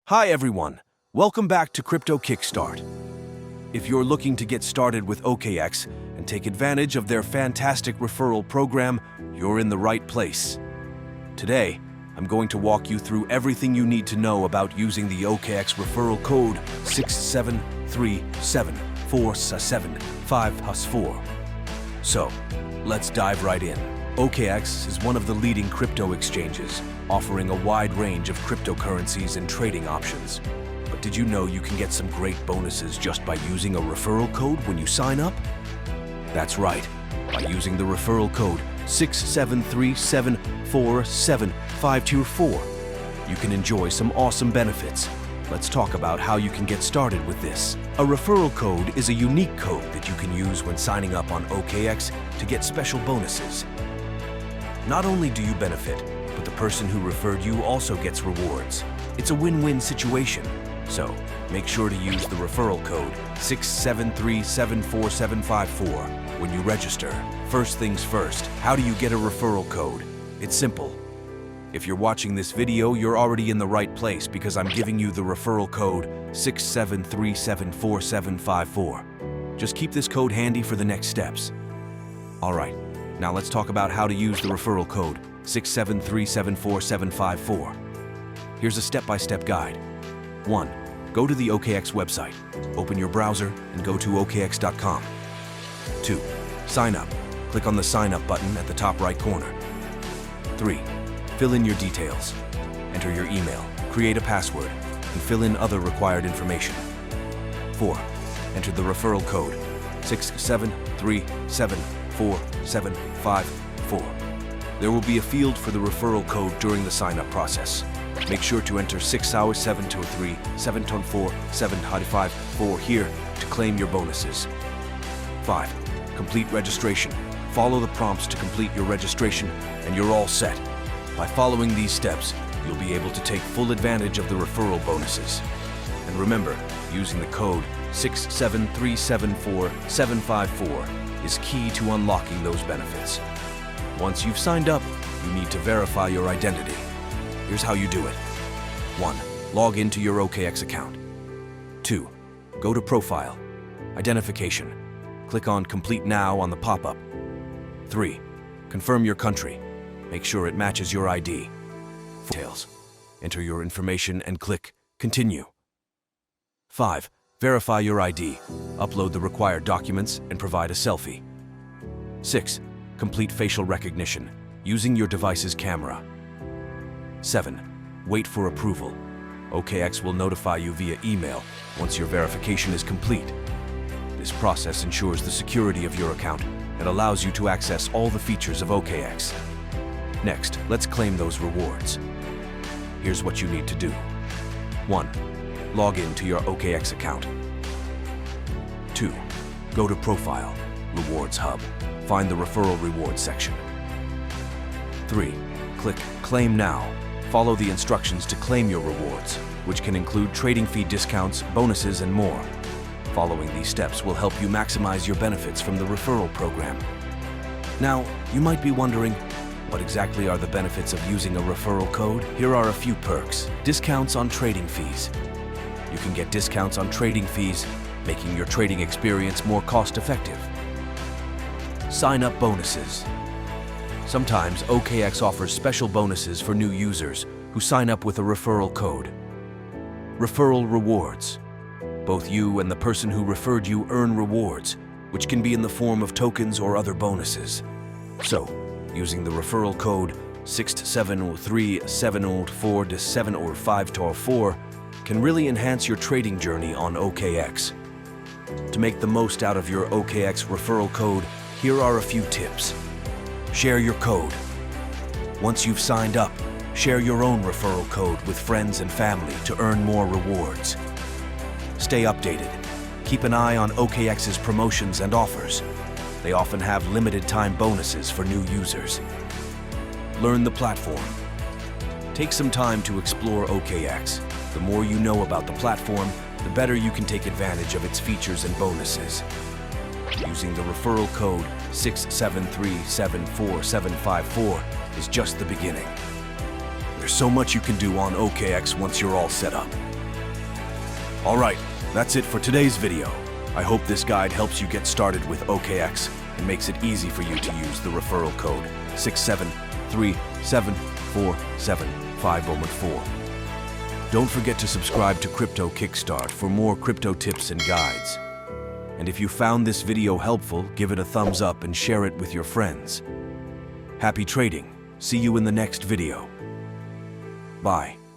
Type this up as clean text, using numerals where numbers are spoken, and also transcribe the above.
Hi everyone, welcome back to Crypto Kickstart. If you're looking to get started with OKX and take advantage of their fantastic referral program, you're in the right place. Today, I'm going to walk you through everything you need to know about using the OKX Referral Code 6737475+4. So, let's dive right in. OKX is one of the leading crypto exchanges, offering a wide range of cryptocurrencies and trading options. But did you know you can get some great bonuses just by using a referral code when you sign up? That's right. By using the referral code 6737475+4, you can enjoy some awesome benefits. Let's talk about how you can get started with this. A referral code is a unique code that you can use when signing up on OKX to get special bonuses. Not only do you benefit, but the person who referred you also gets rewards. It's a win-win situation. So, make sure to use the referral code 6737475+4 when you register. First things first, how do you get a referral code? It's simple. If you're watching this video, you're already in the right place because I'm giving you the referral code 6737475+4. Just keep this code handy for the next steps. Alright, now let's talk about how to use the referral code 6737475+4. Here's a step-by-step guide. 1. Go to the OKX website. Open your browser and go to okx.com. 2. Sign up. Click on the Sign Up button at the top right corner. 3. Fill in your details. Enter your email, create a password, and fill in other required information. 4. Enter the referral code 6737475+4. There will be a field for the referral code during the sign-up process. Make sure to enter 6 hours 723 724 755 here to claim your bonuses. 5. Complete registration. Follow the prompts to complete your registration and you're all set. By following these steps, you'll be able to take full advantage of the referral bonuses. And remember, using the code 6737475+4 is key to unlocking those benefits. Once you've signed up, you need to verify your identity. Here's how you do it. 1. Log into your OKX account. 2. Go to Profile, Identification. Click on Complete Now on the pop-up. 3. Confirm your country. Make sure it matches your ID. Details. Enter your information and click Continue. 5. Verify your ID. Upload the required documents and provide a selfie. 6. Complete facial recognition using your device's camera. 7. Wait for approval. OKX will notify you via email once your verification is complete. This process ensures the security of your account and allows you to access all the features of OKX. Next, let's claim those rewards. Here's what you need to do. 1. Log in to your OKX account. 2. Go to Profile, Rewards Hub. Find the Referral Rewards section. 3. Click Claim Now. Follow the instructions to claim your rewards, which can include trading fee discounts, bonuses, and more. Following these steps will help you maximize your benefits from the referral program. Now, you might be wondering, what exactly are the benefits of using a referral code? Here are a few perks. Discounts on trading fees. You can get discounts on trading fees, making your trading experience more cost-effective. Sign-up bonuses. Sometimes OKX offers special bonuses for new users who sign up with a referral code. Referral rewards. Both you and the person who referred you earn rewards, which can be in the form of tokens or other bonuses. So, using the referral code 6737475+4 can really enhance your trading journey on OKX. To make the most out of your OKX referral code, here are a few tips. Share your code. Once you've signed up, share your own referral code with friends and family to earn more rewards. Stay updated. Keep an eye on OKX's promotions and offers. They often have limited time bonuses for new users. Learn the platform. Take some time to explore OKX. The more you know about the platform, the better you can take advantage of its features and bonuses. Using the referral code 6737475+4 is just the beginning. There's so much you can do on OKX once you're all set up. Alright, that's it for today's video. I hope this guide helps you get started with OKX and makes it easy for you to use the referral code 673747504. Don't forget to subscribe to Crypto Kickstart for more crypto tips and guides. And if you found this video helpful, give it a thumbs up and share it with your friends. Happy trading. See you in the next video. Bye.